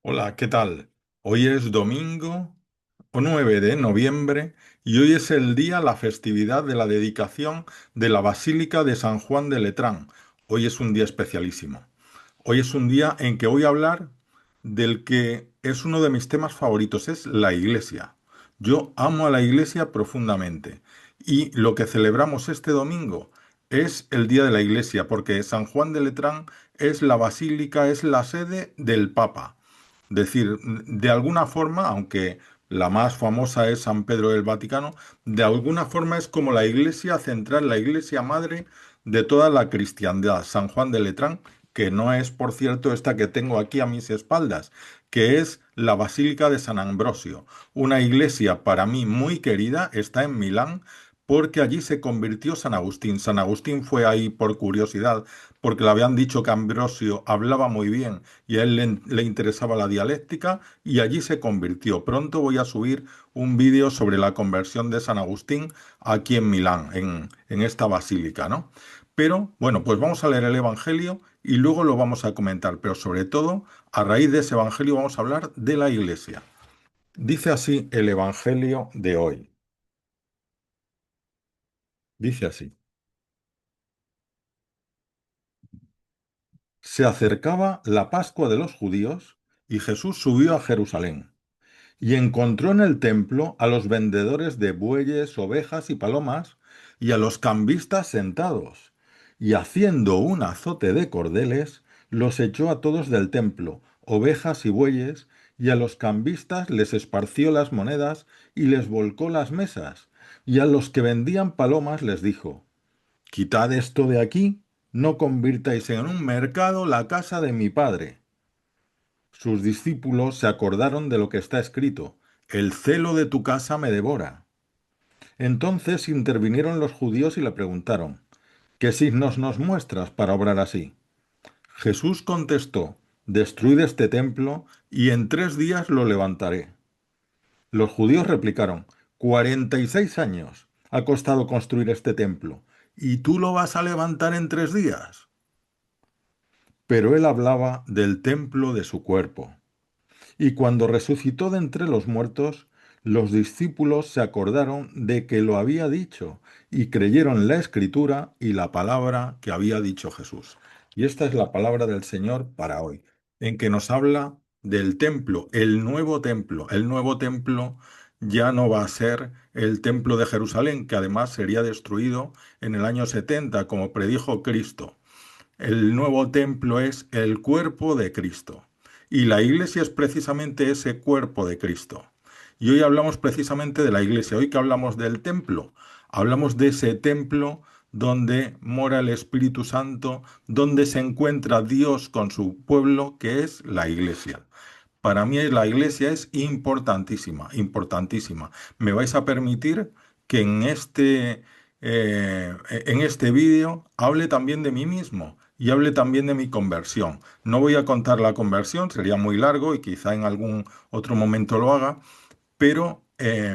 Hola, ¿qué tal? Hoy es domingo 9 de noviembre y hoy es el día, la festividad de la dedicación de la Basílica de San Juan de Letrán. Hoy es un día especialísimo. Hoy es un día en que voy a hablar del que es uno de mis temas favoritos, es la Iglesia. Yo amo a la Iglesia profundamente y lo que celebramos este domingo es el Día de la Iglesia, porque San Juan de Letrán es la basílica, es la sede del Papa. Decir, de alguna forma, aunque la más famosa es San Pedro del Vaticano, de alguna forma es como la iglesia central, la iglesia madre de toda la cristiandad, San Juan de Letrán, que no es, por cierto, esta que tengo aquí a mis espaldas, que es la Basílica de San Ambrosio, una iglesia para mí muy querida, está en Milán, porque allí se convirtió San Agustín. San Agustín fue ahí por curiosidad, porque le habían dicho que Ambrosio hablaba muy bien y a él le interesaba la dialéctica y allí se convirtió. Pronto voy a subir un vídeo sobre la conversión de San Agustín aquí en Milán, en esta basílica, ¿no? Pero bueno, pues vamos a leer el Evangelio y luego lo vamos a comentar, pero sobre todo, a raíz de ese Evangelio vamos a hablar de la Iglesia. Dice así el Evangelio de hoy. Dice así. Se acercaba la Pascua de los judíos y Jesús subió a Jerusalén. Y encontró en el templo a los vendedores de bueyes, ovejas y palomas, y a los cambistas sentados. Y haciendo un azote de cordeles, los echó a todos del templo, ovejas y bueyes, y a los cambistas les esparció las monedas y les volcó las mesas. Y a los que vendían palomas les dijo, Quitad esto de aquí, no convirtáis en un mercado la casa de mi padre. Sus discípulos se acordaron de lo que está escrito, el celo de tu casa me devora. Entonces intervinieron los judíos y le preguntaron, ¿qué signos nos muestras para obrar así? Jesús contestó, destruid este templo y en 3 días lo levantaré. Los judíos replicaron, 46 años ha costado construir este templo, ¿y tú lo vas a levantar en 3 días? Pero él hablaba del templo de su cuerpo. Y cuando resucitó de entre los muertos, los discípulos se acordaron de que lo había dicho y creyeron la escritura y la palabra que había dicho Jesús. Y esta es la palabra del Señor para hoy, en que nos habla del templo, el nuevo templo. El nuevo templo ya no va a ser el templo de Jerusalén, que además sería destruido en el año 70, como predijo Cristo. El nuevo templo es el cuerpo de Cristo. Y la iglesia es precisamente ese cuerpo de Cristo. Y hoy hablamos precisamente de la iglesia. Hoy que hablamos del templo, hablamos de ese templo donde mora el Espíritu Santo, donde se encuentra Dios con su pueblo, que es la iglesia. Para mí la iglesia es importantísima, importantísima. Me vais a permitir que en este vídeo hable también de mí mismo y hable también de mi conversión. No voy a contar la conversión, sería muy largo y quizá en algún otro momento lo haga, pero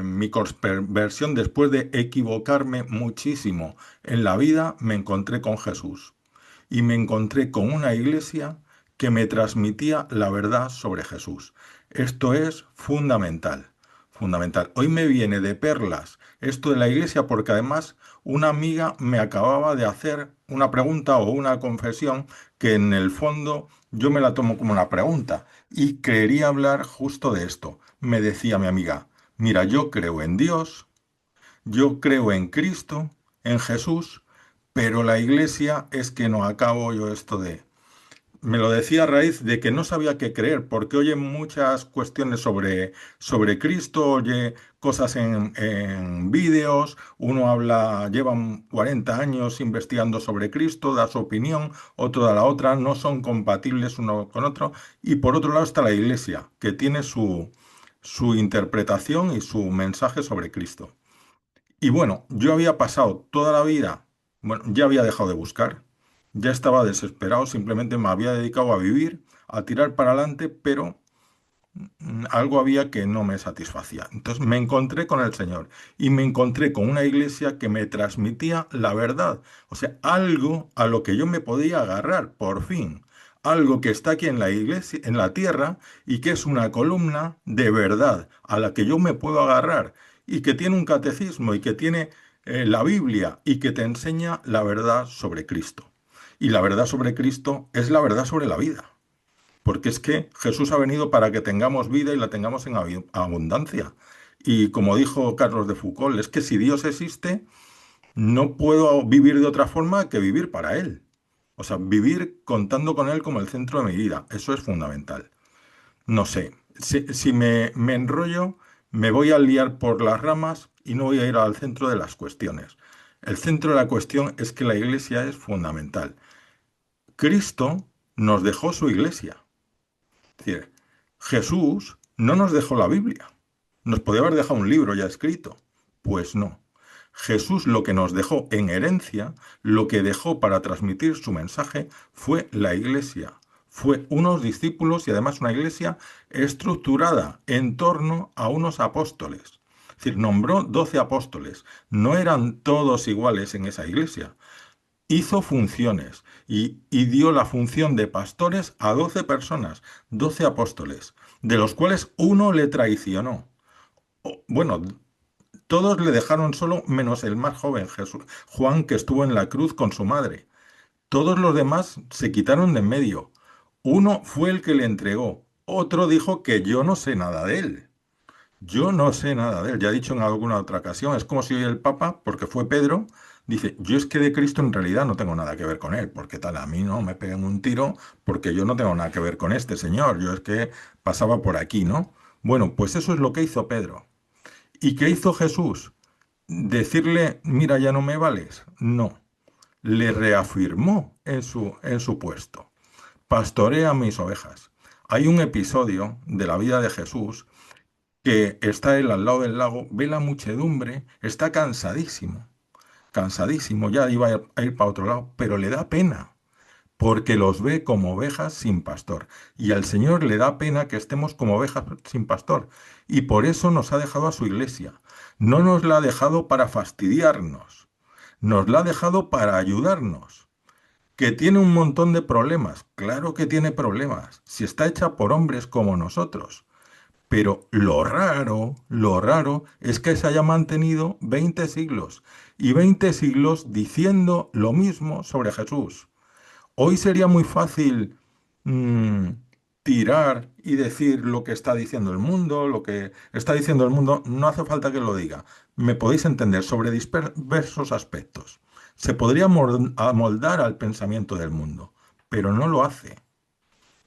mi conversión, después de equivocarme muchísimo en la vida, me encontré con Jesús y me encontré con una iglesia que me transmitía la verdad sobre Jesús. Esto es fundamental, fundamental. Hoy me viene de perlas esto de la iglesia porque además una amiga me acababa de hacer una pregunta o una confesión que en el fondo yo me la tomo como una pregunta y quería hablar justo de esto. Me decía mi amiga, mira, yo creo en Dios, yo creo en Cristo, en Jesús, pero la iglesia es que no acabo yo esto de... Me lo decía a raíz de que no sabía qué creer, porque oye muchas cuestiones sobre Cristo, oye cosas en vídeos, uno habla, lleva 40 años investigando sobre Cristo, da su opinión, otro da la otra, no son compatibles uno con otro, y por otro lado está la iglesia, que tiene su interpretación y su mensaje sobre Cristo. Y bueno, yo había pasado toda la vida, bueno, ya había dejado de buscar, ya estaba desesperado, simplemente me había dedicado a vivir, a tirar para adelante, pero algo había que no me satisfacía. Entonces me encontré con el Señor y me encontré con una iglesia que me transmitía la verdad, o sea, algo a lo que yo me podía agarrar, por fin, algo que está aquí en la iglesia, en la tierra, y que es una columna de verdad a la que yo me puedo agarrar, y que tiene un catecismo, y que tiene la Biblia, y que te enseña la verdad sobre Cristo. Y la verdad sobre Cristo es la verdad sobre la vida. Porque es que Jesús ha venido para que tengamos vida y la tengamos en abundancia. Y como dijo Carlos de Foucault, es que si Dios existe, no puedo vivir de otra forma que vivir para Él. O sea, vivir contando con Él como el centro de mi vida. Eso es fundamental. No sé, si me enrollo, me voy a liar por las ramas y no voy a ir al centro de las cuestiones. El centro de la cuestión es que la iglesia es fundamental. Cristo nos dejó su iglesia. Es decir, Jesús no nos dejó la Biblia. Nos podía haber dejado un libro ya escrito. Pues no. Jesús lo que nos dejó en herencia, lo que dejó para transmitir su mensaje, fue la iglesia. Fue unos discípulos y además una iglesia estructurada en torno a unos apóstoles. Es decir, nombró 12 apóstoles. No eran todos iguales en esa iglesia. Hizo funciones y dio la función de pastores a 12 personas, 12 apóstoles, de los cuales uno le traicionó. Bueno, todos le dejaron solo menos el más joven, Jesús, Juan, que estuvo en la cruz con su madre. Todos los demás se quitaron de en medio. Uno fue el que le entregó. Otro dijo que yo no sé nada de él. Yo no sé nada de él. Ya he dicho en alguna otra ocasión, es como si hoy el Papa, porque fue Pedro, dice, yo es que de Cristo en realidad no tengo nada que ver con él, porque tal, a mí no me peguen un tiro, porque yo no tengo nada que ver con este señor, yo es que pasaba por aquí, ¿no? Bueno, pues eso es lo que hizo Pedro. ¿Y qué hizo Jesús? Decirle, mira, ya no me vales. No, le reafirmó en su puesto. Pastorea mis ovejas. Hay un episodio de la vida de Jesús que está él al lado del lago, ve la muchedumbre, está cansadísimo, cansadísimo, ya iba a ir para otro lado, pero le da pena, porque los ve como ovejas sin pastor. Y al Señor le da pena que estemos como ovejas sin pastor. Y por eso nos ha dejado a su iglesia. No nos la ha dejado para fastidiarnos, nos la ha dejado para ayudarnos. Que tiene un montón de problemas, claro que tiene problemas, si está hecha por hombres como nosotros. Pero lo raro es que se haya mantenido 20 siglos y 20 siglos diciendo lo mismo sobre Jesús. Hoy sería muy fácil mm, tirar y decir lo que está diciendo el mundo, lo que está diciendo el mundo, no hace falta que lo diga. Me podéis entender sobre diversos aspectos. Se podría amoldar al pensamiento del mundo, pero no lo hace,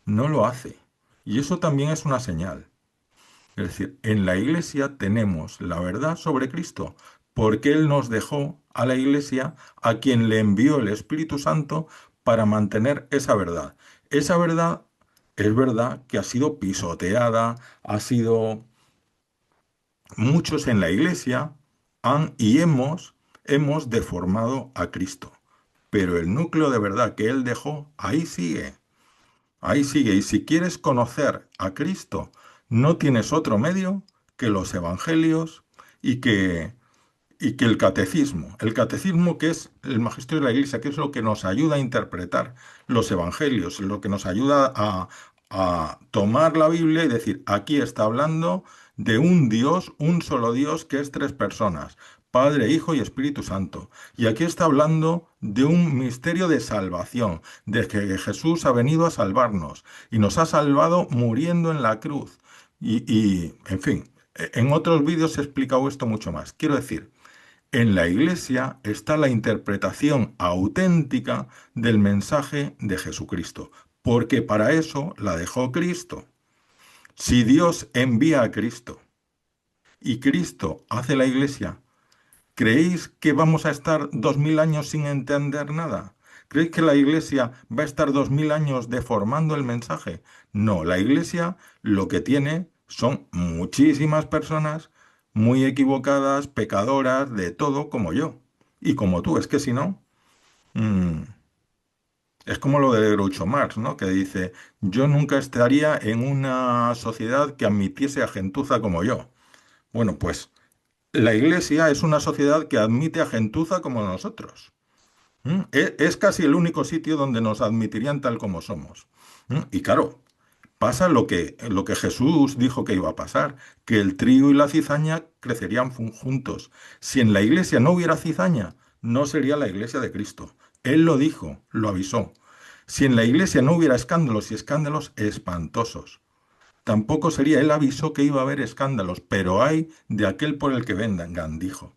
no lo hace. Y eso también es una señal. Es decir, en la iglesia tenemos la verdad sobre Cristo, porque Él nos dejó a la iglesia a quien le envió el Espíritu Santo para mantener esa verdad. Esa verdad es verdad que ha sido pisoteada, ha sido... Muchos en la iglesia han y hemos deformado a Cristo. Pero el núcleo de verdad que Él dejó, ahí sigue. Ahí sigue. Y si quieres conocer a Cristo, no tienes otro medio que los evangelios y que el catecismo. El catecismo que es el magisterio de la Iglesia, que es lo que nos ayuda a interpretar los evangelios, lo que nos ayuda a tomar la Biblia y decir, aquí está hablando de un Dios, un solo Dios, que es tres personas. Padre, Hijo y Espíritu Santo. Y aquí está hablando de un misterio de salvación, de que Jesús ha venido a salvarnos y nos ha salvado muriendo en la cruz. En fin, en otros vídeos he explicado esto mucho más. Quiero decir, en la Iglesia está la interpretación auténtica del mensaje de Jesucristo, porque para eso la dejó Cristo. Si Dios envía a Cristo y Cristo hace la Iglesia, ¿creéis que vamos a estar 2000 años sin entender nada? ¿Creéis que la Iglesia va a estar 2000 años deformando el mensaje? No, la Iglesia lo que tiene son muchísimas personas muy equivocadas, pecadoras, de todo, como yo. Y como tú, es que si no, mm, es como lo de Groucho Marx, ¿no? Que dice, yo nunca estaría en una sociedad que admitiese a gentuza como yo. Bueno, pues la Iglesia es una sociedad que admite a gentuza como nosotros. Es casi el único sitio donde nos admitirían tal como somos. Y claro, pasa lo que Jesús dijo que iba a pasar, que el trigo y la cizaña crecerían juntos. Si en la iglesia no hubiera cizaña, no sería la iglesia de Cristo. Él lo dijo, lo avisó. Si en la iglesia no hubiera escándalos y escándalos espantosos, tampoco sería, él avisó que iba a haber escándalos, pero hay de aquel por el que vengan, dijo.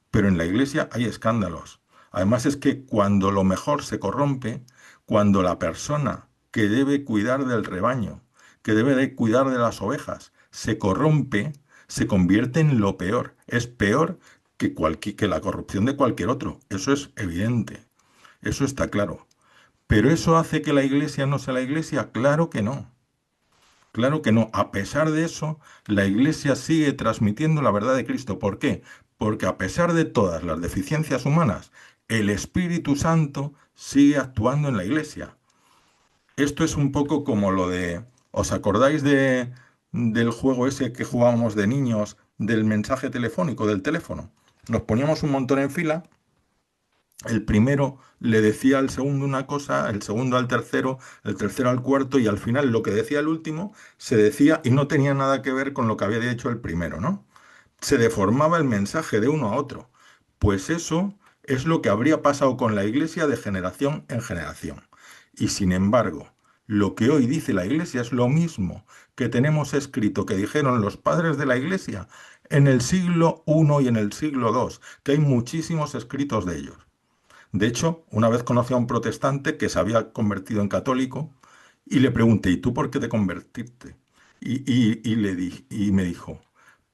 Pero en la iglesia hay escándalos. Además es que cuando lo mejor se corrompe, cuando la persona que debe cuidar del rebaño, que debe de cuidar de las ovejas, se corrompe, se convierte en lo peor. Es peor que la corrupción de cualquier otro. Eso es evidente. Eso está claro. ¿Pero eso hace que la iglesia no sea la iglesia? Claro que no. Claro que no. A pesar de eso, la Iglesia sigue transmitiendo la verdad de Cristo. ¿Por qué? Porque a pesar de todas las deficiencias humanas, el Espíritu Santo sigue actuando en la Iglesia. Esto es un poco como lo de, ¿os acordáis del juego ese que jugábamos de niños, del mensaje telefónico, del teléfono? Nos poníamos un montón en fila, el primero le decía al segundo una cosa, el segundo al tercero, el tercero al cuarto, y al final lo que decía el último se decía y no tenía nada que ver con lo que había dicho el primero, ¿no? Se deformaba el mensaje de uno a otro. Pues eso es lo que habría pasado con la Iglesia de generación en generación. Y sin embargo, lo que hoy dice la Iglesia es lo mismo que tenemos escrito que dijeron los padres de la Iglesia en el siglo I y en el siglo II, que hay muchísimos escritos de ellos. De hecho, una vez conocí a un protestante que se había convertido en católico y le pregunté, ¿y tú por qué te convertiste? Y me dijo,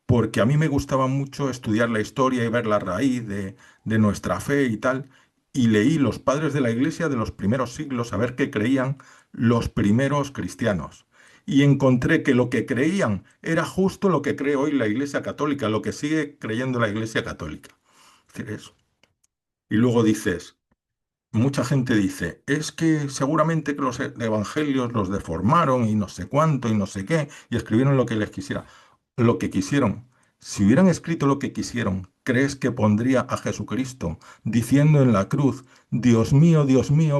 porque a mí me gustaba mucho estudiar la historia y ver la raíz de nuestra fe y tal, y leí los padres de la iglesia de los primeros siglos a ver qué creían los primeros cristianos. Y encontré que lo que creían era justo lo que cree hoy la iglesia católica, lo que sigue creyendo la iglesia católica. Es decir, eso. Y luego dices, mucha gente dice, es que seguramente que los evangelios los deformaron y no sé cuánto y no sé qué, y escribieron lo que les quisiera, lo que quisieron. Si hubieran escrito lo que quisieron, ¿crees que pondría a Jesucristo diciendo en la cruz, Dios mío,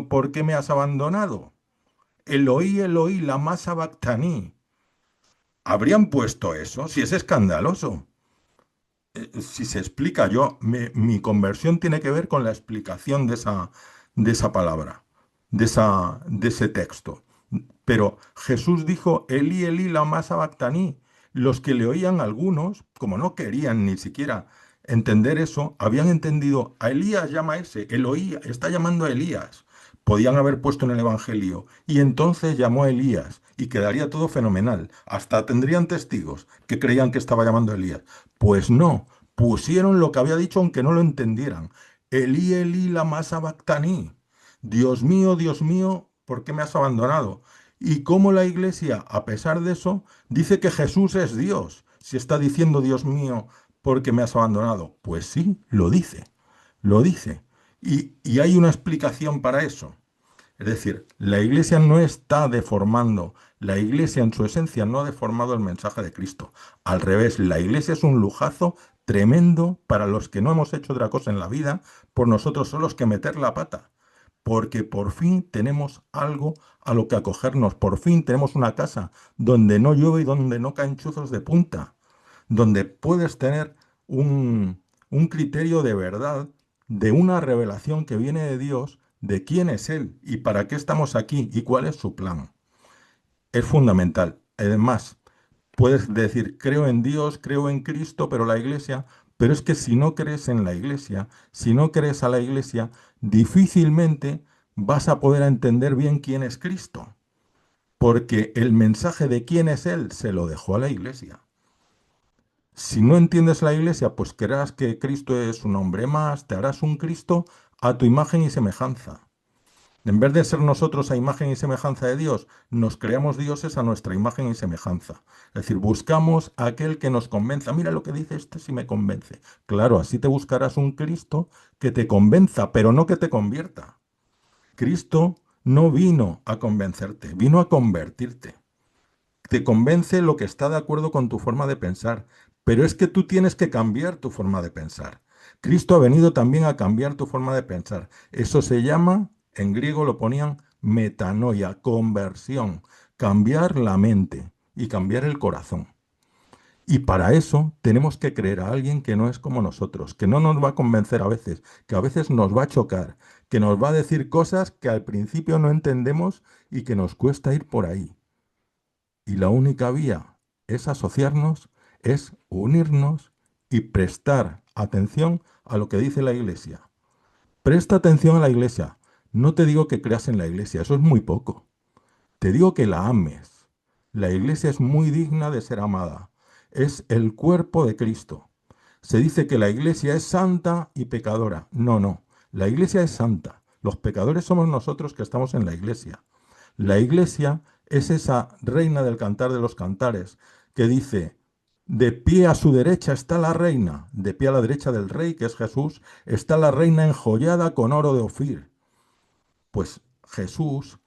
¿por qué me has abandonado? Eloí, Eloí, lama sabactaní. ¿Habrían puesto eso? Si es escandaloso. Si se explica yo, mi conversión tiene que ver con la explicación de esa palabra, de ese texto. Pero Jesús dijo, Elí, Elí, lama sabactaní. Los que le oían algunos, como no querían ni siquiera entender eso, habían entendido, a Elías llama a ese, Eloí está llamando a Elías. Podían haber puesto en el Evangelio, y entonces llamó a Elías, y quedaría todo fenomenal. Hasta tendrían testigos que creían que estaba llamando a Elías. Pues no, pusieron lo que había dicho aunque no lo entendieran. Elí, Elí, lama sabactaní. Dios mío, ¿por qué me has abandonado? Y cómo la iglesia, a pesar de eso, dice que Jesús es Dios. Si está diciendo, Dios mío, ¿por qué me has abandonado? Pues sí, lo dice, lo dice. Y hay una explicación para eso. Es decir, la iglesia no está deformando, la iglesia en su esencia no ha deformado el mensaje de Cristo. Al revés, la iglesia es un lujazo tremendo para los que no hemos hecho otra cosa en la vida, por nosotros solos que meter la pata. Porque por fin tenemos algo a lo que acogernos, por fin tenemos una casa donde no llueve y donde no caen chuzos de punta, donde puedes tener un criterio de verdad, de una revelación que viene de Dios, de quién es Él y para qué estamos aquí y cuál es su plan. Es fundamental. Además, puedes decir, creo en Dios, creo en Cristo, pero la iglesia, pero es que si no crees en la iglesia, si no crees a la iglesia, difícilmente vas a poder entender bien quién es Cristo, porque el mensaje de quién es Él se lo dejó a la iglesia. Si no entiendes la iglesia, pues creerás que Cristo es un hombre más, te harás un Cristo a tu imagen y semejanza. En vez de ser nosotros a imagen y semejanza de Dios, nos creamos dioses a nuestra imagen y semejanza. Es decir, buscamos a aquel que nos convenza. Mira lo que dice este si me convence. Claro, así te buscarás un Cristo que te convenza, pero no que te convierta. Cristo no vino a convencerte, vino a convertirte. Te convence lo que está de acuerdo con tu forma de pensar, pero es que tú tienes que cambiar tu forma de pensar. Cristo ha venido también a cambiar tu forma de pensar. Eso se llama, en griego lo ponían, metanoia, conversión, cambiar la mente y cambiar el corazón. Y para eso tenemos que creer a alguien que no es como nosotros, que no nos va a convencer a veces, que a veces nos va a chocar, que nos va a decir cosas que al principio no entendemos y que nos cuesta ir por ahí. Y la única vía es asociarnos, es unirnos y prestar atención a lo que dice la Iglesia. Presta atención a la Iglesia. No te digo que creas en la Iglesia, eso es muy poco. Te digo que la ames. La Iglesia es muy digna de ser amada. Es el cuerpo de Cristo. Se dice que la Iglesia es santa y pecadora. No, no. La Iglesia es santa. Los pecadores somos nosotros que estamos en la Iglesia. La Iglesia es esa reina del cantar de los cantares que dice, de pie a su derecha está la reina, de pie a la derecha del rey, que es Jesús, está la reina enjollada con oro de Ofir. Pues Jesús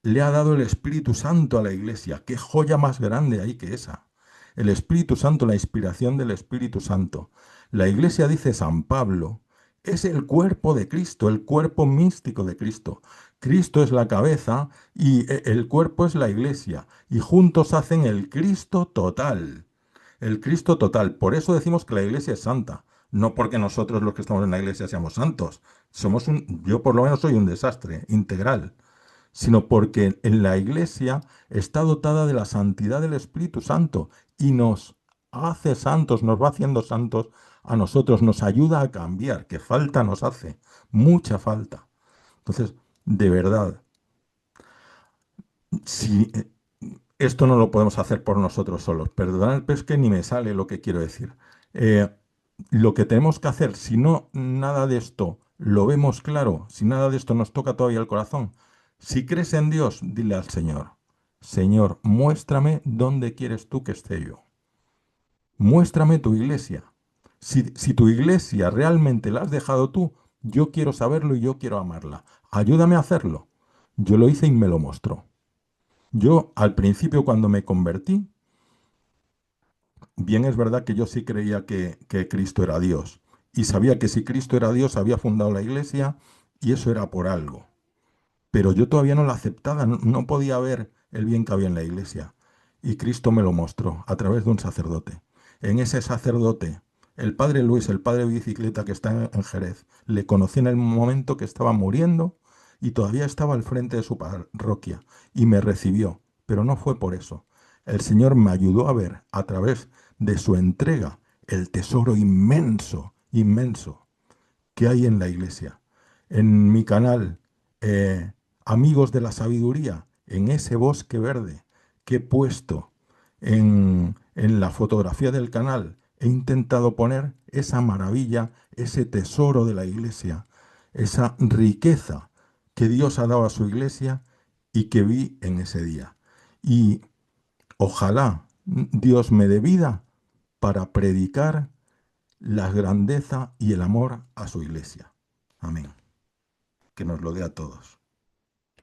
le ha dado el Espíritu Santo a la Iglesia. ¿Qué joya más grande hay que esa? El Espíritu Santo, la inspiración del Espíritu Santo. La Iglesia, dice San Pablo, es el cuerpo de Cristo, el cuerpo místico de Cristo. Cristo es la cabeza y el cuerpo es la Iglesia. Y juntos hacen el Cristo total. El Cristo total. Por eso decimos que la Iglesia es santa. No porque nosotros los que estamos en la Iglesia seamos santos. Yo por lo menos soy un desastre integral, sino porque en la Iglesia está dotada de la santidad del Espíritu Santo y nos hace santos, nos va haciendo santos a nosotros, nos ayuda a cambiar, que falta nos hace, mucha falta. Entonces, de verdad, si esto no lo podemos hacer por nosotros solos, perdonad, pero es que ni me sale lo que quiero decir. Eh, lo que tenemos que hacer, si no nada de esto lo vemos claro, si nada de esto nos toca todavía el corazón, si crees en Dios, dile al Señor, Señor, muéstrame dónde quieres tú que esté yo. Muéstrame tu iglesia. Si tu iglesia realmente la has dejado tú, yo quiero saberlo y yo quiero amarla. Ayúdame a hacerlo. Yo lo hice y me lo mostró. Yo al principio cuando me convertí, bien es verdad que yo sí creía que Cristo era Dios y sabía que si Cristo era Dios había fundado la iglesia y eso era por algo. Pero yo todavía no la aceptaba, no podía ver el bien que había en la iglesia. Y Cristo me lo mostró a través de un sacerdote. En ese sacerdote, el padre Luis, el padre de bicicleta que está en Jerez, le conocí en el momento que estaba muriendo y todavía estaba al frente de su parroquia y me recibió. Pero no fue por eso. El Señor me ayudó a ver a través de su entrega el tesoro inmenso, inmenso que hay en la iglesia. En mi canal, Amigos de la Sabiduría, en ese bosque verde que he puesto en la fotografía del canal, he intentado poner esa maravilla, ese tesoro de la iglesia, esa riqueza que Dios ha dado a su iglesia y que vi en ese día. Y ojalá Dios me dé vida para predicar la grandeza y el amor a su iglesia. Amén. Que nos lo dé a todos.